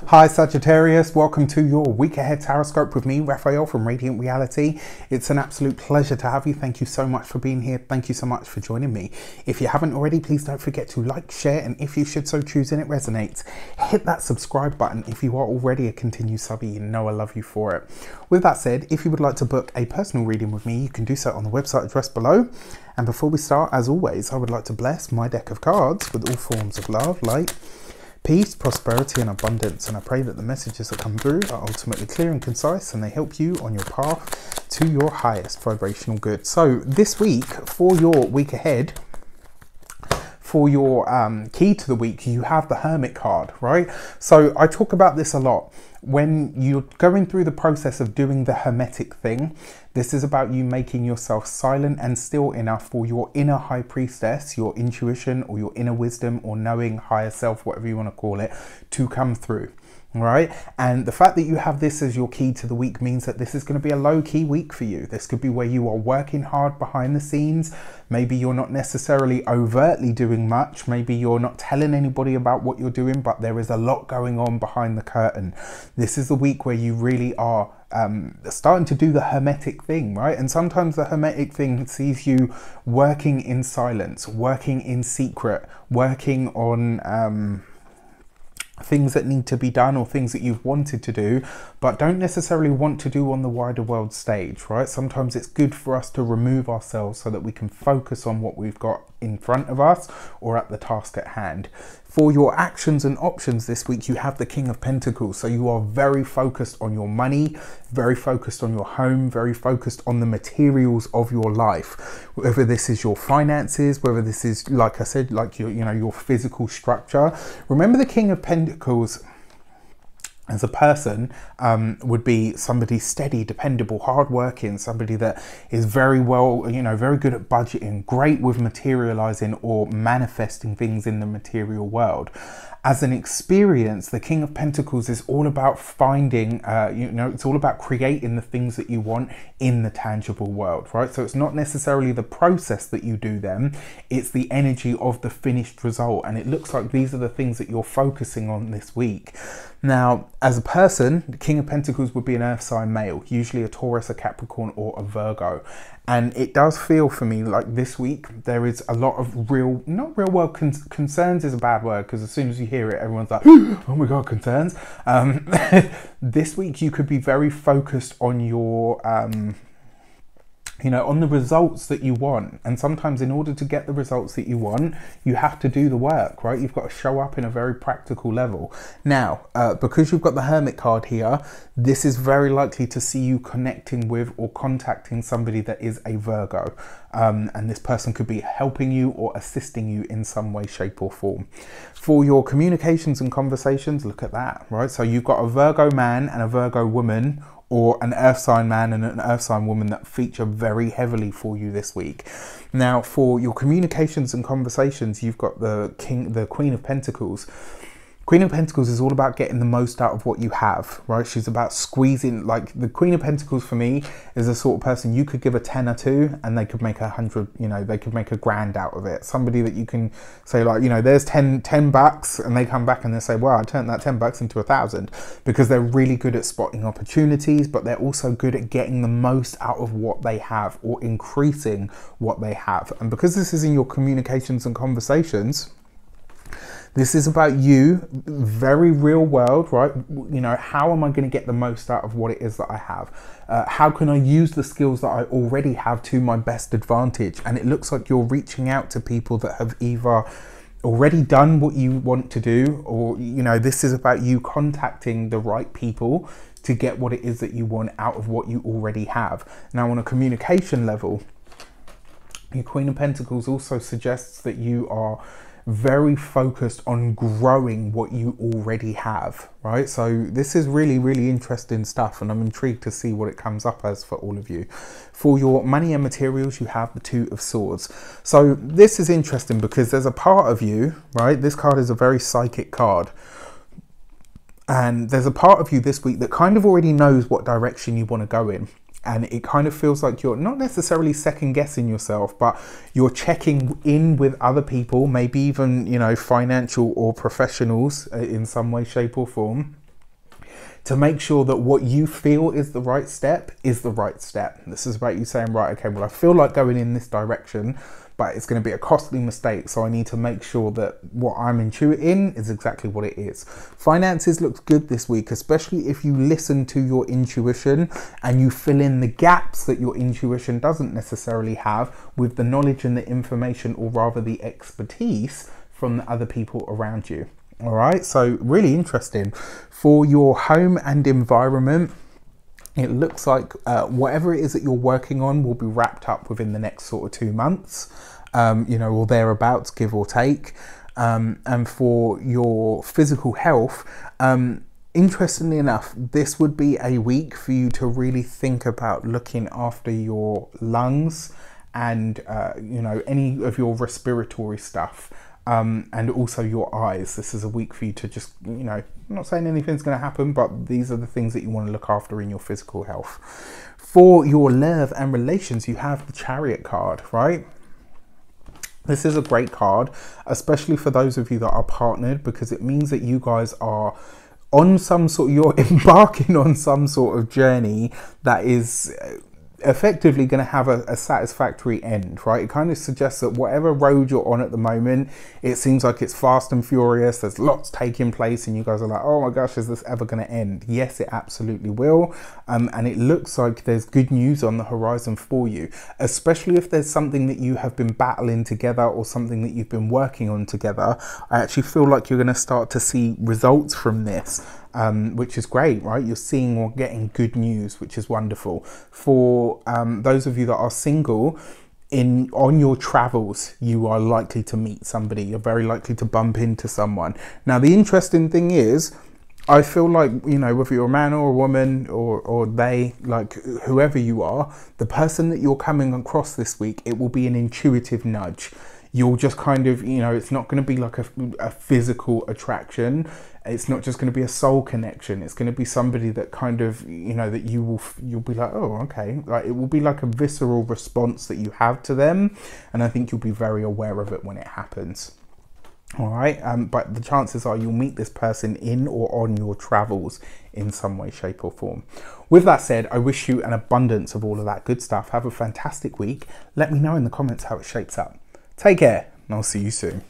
Hi Sagittarius, welcome to your week ahead tarot with me, Raphael from Reydiant Reality. It's an absolute pleasure to have you. Thank you so much for being here. Thank you so much for joining me. If you haven't already, please don't forget to like, share, and if you should so choose and it resonates, hit that subscribe button. If you are already a continued subby, you know I love you for it. With that said, if you would like to book a personal reading with me, you can do so on the website address below. And before we start, as always, I would like to bless my deck of cards with all forms of love, light, peace, prosperity and abundance, and I pray that the messages that come through are ultimately clear and concise and they help you on your path to your highest vibrational good. So this week, for your week ahead, for your key to the week, you have the Hermit card, right? So I talk about this a lot. When you're going through the process of doing the Hermetic thing, this is about you making yourself silent and still enough for your inner high priestess, your intuition or your inner wisdom or knowing higher self, whatever you want to call it, to come through. Right, and the fact that you have this as your key to the week means that this is going to be a low-key week for you. This could be where you are working hard behind the scenes. Maybe you're not necessarily overtly doing much. Maybe you're not telling anybody about what you're doing, but there is a lot going on behind the curtain. This is the week where you really are starting to do the Hermetic thing, right? And sometimes the Hermetic thing sees you working in silence, working in secret, working on things that need to be done or things that you've wanted to do but don't necessarily want to do on the wider world stage, right? Sometimes it's good for us to remove ourselves so that we can focus on what we've got in front of us or at the task at hand. For your actions and options this week, you have the King of Pentacles. So you are very focused on your money, very focused on your home, very focused on the materials of your life. Whether this is your finances, whether this is, like I said, like your physical structure. Remember, the King of Pentacles as a person would be somebody steady, dependable, hardworking, somebody that is very well, very good at budgeting, great with materializing or manifesting things in the material world. As an experience, the King of Pentacles is all about finding, it's all about creating the things that you want in the tangible world, right? So it's not necessarily the process that you do them, it's the energy of the finished result. And it looks like these are the things that you're focusing on this week. Now, as a person, the King of Pentacles would be an earth sign male, usually a Taurus, a Capricorn, or a Virgo. And it does feel for me like this week there is a lot of not real world concerns is a bad word, because as soon as you hear it, everyone's like, oh my God, concerns. This week you could be very focused on your on the results that you want. And sometimes in order to get the results that you want, you have to do the work, right? You've got to show up in a very practical level. Now, because you've got the Hermit card here, this is very likely to see you connecting with or contacting somebody that is a Virgo. And this person could be helping you or assisting you in some way, shape or form. For your communications and conversations, look at that, right? So you've got a Virgo man and a Virgo woman, or an earth sign man and an earth sign woman that feature very heavily for you this week. Now, for your communications and conversations, you've got the Queen of Pentacles. Queen of Pentacles is all about getting the most out of what you have, right? She's about squeezing, like the Queen of Pentacles for me is the sort of person you could give a tenner to and they could make 100, they could make $1,000 out of it. Somebody that you can say like, there's 10 bucks and they come back and they say, well, I turned that 10 bucks into 1,000, because they're really good at spotting opportunities, but they're also good at getting the most out of what they have or increasing what they have. And because this is in your communications and conversations, this is about you, very real world, right? How am I going to get the most out of what it is that I have? How can I use the skills that I already have to my best advantage? And it looks like you're reaching out to people that have either already done what you want to do, or, this is about you contacting the right people to get what it is that you want out of what you already have. Now, on a communication level, your Queen of Pentacles also suggests that you are very focused on growing what you already have, right? So this is really, really interesting stuff, and I'm intrigued to see what it comes up as for all of you. For your money and materials, you have the Two of Swords. So this is interesting because there's a part of you, right? This card is a very psychic card. And there's a part of you this week that kind of already knows what direction you want to go in. And it kind of feels like you're not necessarily second guessing yourself, but you're checking in with other people, maybe even, financial or professionals in some way, shape or form. to make sure that what you feel is the right step is the right step. This is about you saying, right, okay, well, I feel like going in this direction, but it's going to be a costly mistake, so I need to make sure that what I'm intuiting is exactly what it is. Finances looks good this week, especially if you listen to your intuition and you fill in the gaps that your intuition doesn't necessarily have with the knowledge and the information, or rather the expertise from the other people around you. All right, so really interesting. For your home and environment, it looks like whatever it is that you're working on will be wrapped up within the next sort of 2 months, you know, or thereabouts, give or take. And for your physical health, interestingly enough, this would be a week for you to really think about looking after your lungs and, you know, any of your respiratory stuff. And also your eyes. This is a week for you to just, you know, I'm not saying anything's going to happen, but these are the things that you want to look after in your physical health. For your love and relations, you have the Chariot card, right? This is a great card, especially for those of you that are partnered, because it means that you guys are on some sort, you're embarking on some sort of journey that is effectively going to have a satisfactory end, right? It kind of suggests that whatever road you're on at the moment, it seems like it's fast and furious, there's lots taking place, and you guys are like, oh my gosh, is this ever going to end? Yes, it absolutely will. And it looks like there's good news on the horizon for you, especially if there's something that you have been battling together or something that you've been working on together. I actually feel like you're going to start to see results from this. Which is great, right? You're seeing or getting good news, which is wonderful. For those of you that are single, on your travels, you are likely to meet somebody. You're very likely to bump into someone. Now, the interesting thing is, I feel like, you know, whether you're a man or a woman or they, like whoever you are, the person that you're coming across this week, it will be an intuitive nudge. You'll just kind of, you know, it's not going to be like a physical attraction. It's not just going to be a soul connection. It's going to be somebody that kind of, you know, that you'll be like, oh, okay. Like, it will be like a visceral response that you have to them. And I think you'll be very aware of it when it happens. All right. But the chances are you'll meet this person in or on your travels in some way, shape or form. With that said, I wish you an abundance of all of that good stuff. Have a fantastic week. Let me know in the comments how it shapes up. Take care, and I'll see you soon.